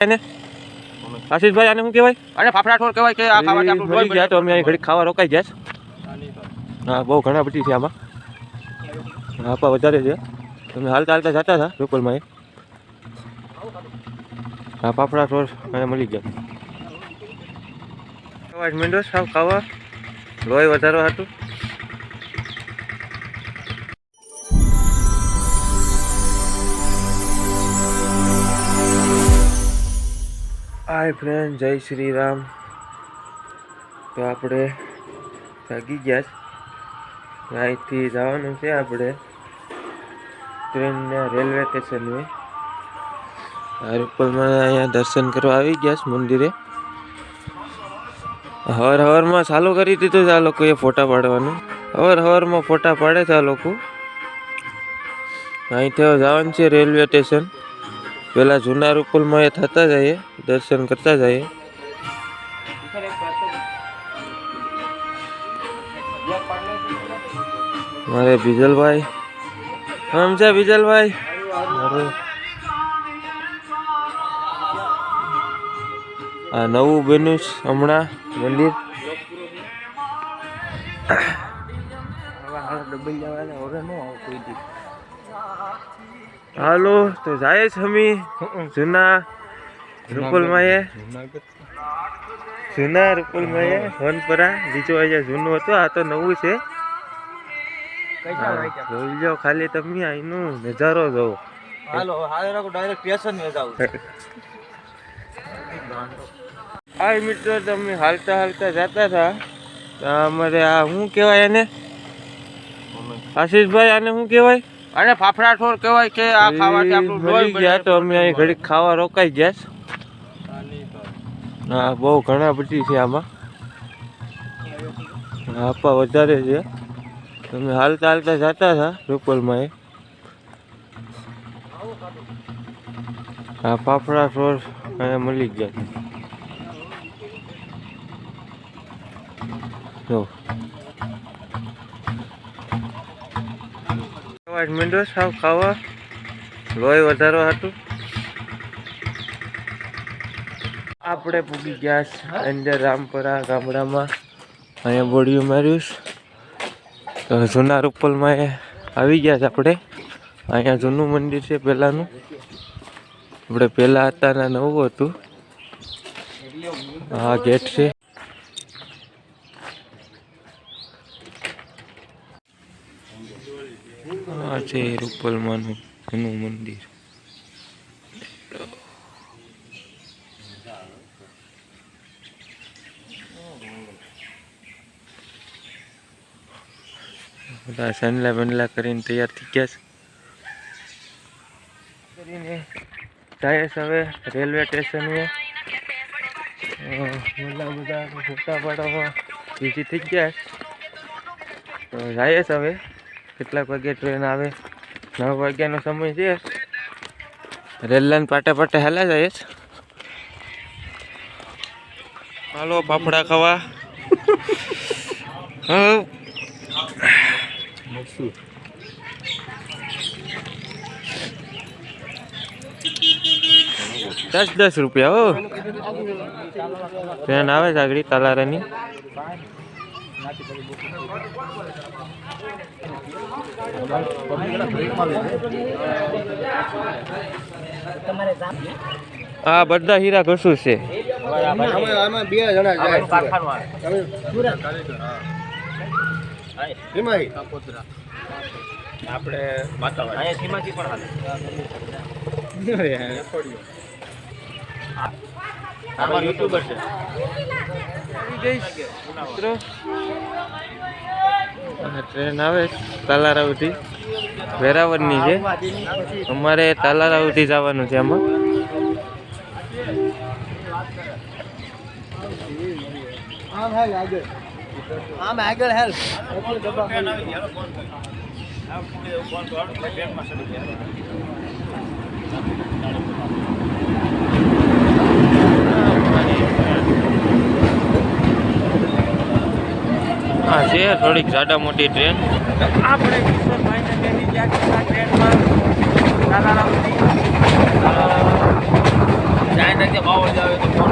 એને આશીષભાઈ આને શું કહેવાય? અને ફાફડા ઠોર કહેવાય કે આ ખાવાથી આપણું લોહી ગયા તો અમે અહીં ઘડી ખાવા રોકાઈ ગયા. હા, બહુ ઘણા બધી છે આમાં. આપા વધારે છે. તમે હાલતા હાલતા જતા હતા રૂપલમાં એ. હા, ફાફડા ઠોર મને મળી ગયા. અવાજ માંડ્યો સાવ ખાવા લોહી વધારવા હતું. હાય ફ્રેન્ડ, જય શ્રી રામ. તો આપણે જાગી ગયા. અહીંથી જવાનું છે આપણે ટ્રેનના રેલવે સ્ટેશને. રૂપલમાં અહીંયા દર્શન કરવા આવી ગયા મંદિરે. હવારમાં ચાલુ કરી દીધું છે આ લોકોએ ફોટા પાડવાનું. હવારમાં ફોટા પાડે છે આ લોકો. અહીંથી જવાનું છે રેલવે સ્ટેશન. પેલા જૂના રૂપલમાં એ થતા જઈએ, દર્શન કરતા જઈએ. મારે બીજલભાઈ આમ છે. બીજલભાઈ આ નવું બન્યું હમણાં મંદિર. હાલો તો જાય છે અમે જૂના રૂપલમાં. જૂના રૂપલમાં વનપરા બીજું અહીંયા જૂનું હતું, આ તો નવું છે. જોઈ લો ખાલી તમે અહીંનો નજારો જોવો. હા મિત્રો, તમે હાલતા હાલતા જતા હતા. અમારે આ શું કહેવાય એને? આશીષભાઈ આને શું કહેવાય? અને ફાફડા ઠોર કહેવાય કે આ ખાવાથી આપણું લોહી ગયા તો અમે અહીં ઘડી ખાવા રોકાઈ ગયા. હા, બહુ ઘણા બધી છે આમાં. આપા વધારે છે. તમે હાલતા હાલતા જતા હતા રૂપલમાં એ. હા, ફાફડા ઠોર અહીંયા મળી ગયા. જો અવાજ માંડ્યો સાવ ખાવા લોહી વધારવા હતું. આપણે પૂગી ગયા અંદર રામપરા ગામડામાં. અહીંયા બોડિયું માર્યું. તો જૂના રૂપલમાં એ આવી ગયા છે આપણે. અહીંયા જૂનું મંદિર છે પહેલાંનું. આપણે પહેલાં હતા ને નવું હતું. આ ગેટ છે. આ છે રૂપલમાંનું જૂનું મંદિર. બધા સનલા બનલા કરીને તૈયાર થઈ ગયા છે. કરીને જાય છે હવે રેલવે સ્ટેશને. બધા ફોટા પાડવામાં બીજી થઈ ગયા. તો જાય છે હવે. કેટલાક વાગે ટ્રેન આવે? 9 વાગ્યાનો સમય છે. રેલ લાઈન પાટે પાટે હાલા જાય છે. હાલો ફાફડા ખાવા. હા, 10 રૂપિયા હો. ટ્રેન આવે છે આગળ તાલારાની. હા, બધા હીરા ઘસું છે. આપણે સીમાથી પણ હાલ યુટ્યુબર છે. ટ્રેન આવે તાલારાવથી. વેરાવળની છે. અમારે તાલારાવથી જવાનું છે આમાં. આગળ હેલ્પ હા છે થોડીક જાડા મોટી ટ્રેન. આપણે કિશોરભાઈને બેસી ગયા ટ્રેનમાં. ધ્યાન રાખજે ભાવ જ આવે તો ફોન